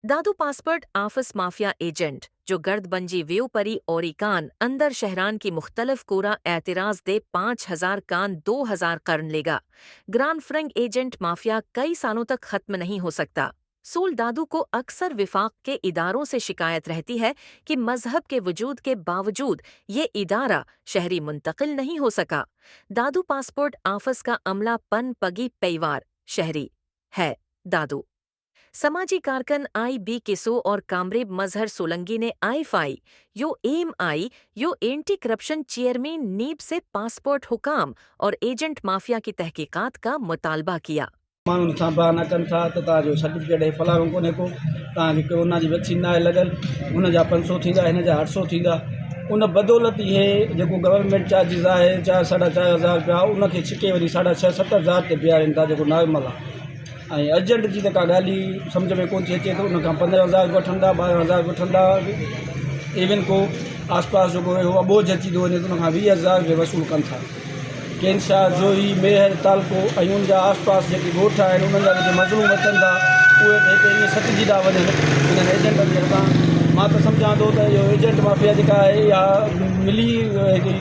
दादू passport office mafia agent जो गर्दबंजी व्यूपरी ओरिकान अंदर शहरान की मुख्तलिफ कोरा एतराज दे 5,000 कान 2,000 कर्न लेगा। ग्रांड फ्रेंग एजेंट माफिया कई सालों तक खत्म नहीं हो सकता। सूल दादू को अक्सर विफाक के इदारों से शिकायत रहती है कि मजहब के वजूद के बावजूद ये इदारा शहरी मुंतकिल नहीं हो सका। दादू पासपोर्ट आफिस का अमला पन पगी पैवार शहरी है। दादू समाजी कारकन आई.बी. किसो और कामरेब मजहर सोलंगी ने आई.एफ.आई. यो एम.आई. यो एंटी करप्शन चेयरमैन नीब से पासपोर्ट हुकाम और एजेंट माफिया की तहकीकात का मुतालबा किया। माण्हुनि सां बहाना कनि था त तव्हांजो सर्टिफिकेट हे फलाणो कोन्हे को, तव्हांखे कोरोना जी वैक्सीन न आहे लॻल, हुन जा 500 थींदा, हिन जा 800 थींदा। उन बदौलत इहे जेको गवर्नमेंट चार्जिस आहे 4-4.5 हज़ार रुपया उनखे छिके वरी 6-7 हज़ार ते बीहारनि था, जेको नॉर्मल आहे। ऐं एजेंट जी त का ॻाल्हि ई सम्झ में कोन थी अचे त उनखां 15,000 वठंदा, 12,000 वठंदा। इवन को आसपास जेको उहो बोझ अची थो वञे त उनखां 20,000 रुपया वसूल कनि था। केनशाह, जोही, मेहर, तालको ऐं उनजा आसपास जेके ॻोठ आहिनि उन्हनि जा जेके मज़लूम अचनि था उहे त हिते ईअं सटिजी था वञनि इन्हनि एजेंटनि जे हथां। मां त सम्झां थो त इहो एजेंट माफिया जेका आहे इहा मिली हिकिड़ी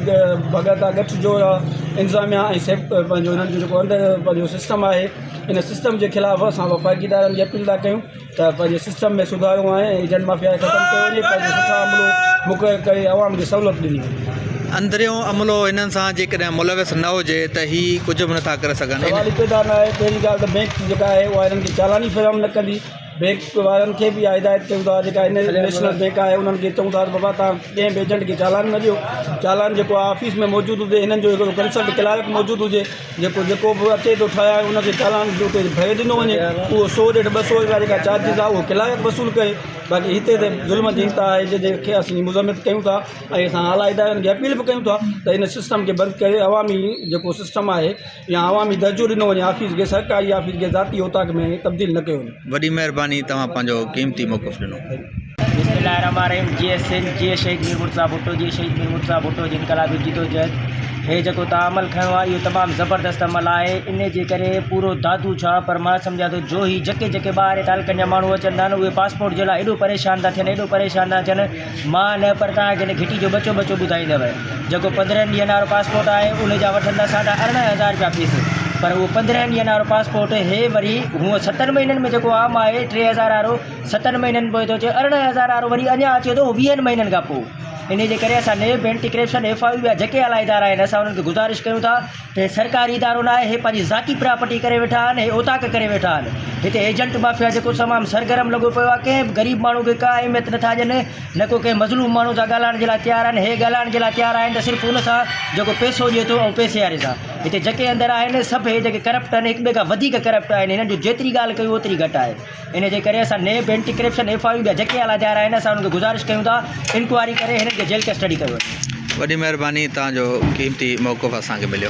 भगत आहे, गठजोड़ आहे इंतिज़ामिया ऐं पंहिंजो हिननि जो जेको अंदरि पंहिंजो सिस्टम आहे, इन सिस्टम जे ख़िलाफ़ु असां वफ़ाक़ीदारनि जी अपील था कयूं त पंहिंजे सिस्टम में सुधारो आहे, एजेंट माफिया खे ख़तमु कयो वञे, पंहिंजो सुठा अमलो मुक़ररु करे आवाम खे सहूलियत ॾिनी वञे। अंदरियों अमलो हिननि सां जेकॾहिं मुलविस न हुजे त हीअ कुझु बि नथा करे सघनि। सवाल पैदा न आहे। पहिरीं ॻाल्हि त बैंक जेका आहे उहा हिननि खे चालानी फ़राहम न कंदी। बैंक वारनि खे बि हिदायत कयूं था, जेका नेशनल बैंक आहे उन्हनि खे चऊं था त बाबा तव्हां कंहिं बि एजेंट खे चालान न ॾियो। चालान जेको आहे ऑफिस में मौजूदु हुजे, हिननि जो हिकिड़ो कंसल्ट क्लार्क मौजूदु हुजे, जेको बि अचे थो ठाहिराए उनखे चालान जो भरे ॾिनो वञे। उहो 100-150 रुपया जेका चार्जिस आहे उहो क्लार्क वसूल करे। बाक़ी हिते त ज़ुल्म जी इंतिहा आहे जंहिंखे असीं मुज़म्मित कयूं था ऐं असां आला इदारनि खे अपील बि कयूं था त इन सिस्टम खे बंदि करे अवामी जेको सिस्टम आहे या अवामी दर्जो ॾिनो वञे, ऑफिस खे सरकारी ऑफिस खे ज़ाती ओताक में तब्दील न कयो वञे। वॾी महिरबानी, तव्हां पंहिंजो क़ीमती मौक़िफ़ ॾिनो। बिस्मिल्लाहिर्रहमानिर्रहीम। जीअं शहीद मीर मुर्तज़ा भुट्टो जी शहीद मीर मुर्तज़ा भुट्टो जी इनक़लाबी जिदोजहद हे जेको तव्हां अमल खयों आहे इहो तमामु ज़बरदस्त अमल आहे। इन जे करे पूरो दादू छा पर मां सम्झां थो जो ही जेके ॿाहिरि तालुकनि जा माण्हू अचनि था न उहे पासपोर्ट जे लाइ एॾो परेशान था थियनि, एॾो परेशान था थियनि। मां न पर तव्हांखे घिटी जो बचो ॿुधाईंदव। जेको 15 ॾींहंनि वारो पासपोर्ट आहे उन जा वठंदा 18,500 रुपया फीस, पर उहो 15 ॾींहंनि वारो पासपोर्ट हे वरी हूअं 7 महीननि में जेको आम आहे 3,000 वारो 7 महीननि पोइ थो अचे, 18,000 वारो वरी अञा अचे थो 20 महीननि खां पोइ। इन जे करे असां नेब एंटी करप्शन एफ.आई. ॿिया जेके आला इदारा आहिनि असां उन्हनि खे गुज़ारिश कयूं था त सरकारी इदारो न आहे, हे पंहिंजी ज़ाती प्रॉपर्टी करे वेठा आहिनि, हे ओताक करे वेठा आहिनि। हिते एजेंट माफिया जेको तमामु सरगर्म लॻो पियो आहे, कंहिं ग़रीब माण्हू खे का अहमियत नथा ॾियनि, न को कंहिं मज़लूम माण्हू सां ॻाल्हाइण जे लाइ तयारु आहिनि। हे ॻाल्हाइण जे लाइ तयारु आहिनि त सिर्फ़ु उन सां जेको पैसो ॾिए थो ऐं पैसे वारे सां। हिते जेके अंदरि आहिनि सभु हे जेके करप्ट आहिनि, हिक ॿिए खां वधीक करप्ट आहिनि। हिननि जो जेतिरी ॻाल्हि कयूं ओतिरी घटि आहे। इन जे करे असां नेब एंटी करप्शन एफ.आई. ॿिया जेके आला इदारा आहिनि असां उन्हनि खे गुज़ारिश कयूं था इंक्वायरी करे हिननि खे जेल कस्टडी कयो। वॾी महिरबानी, तव्हांजो क़ीमती मौक़िफ़ असांखे मिलियो।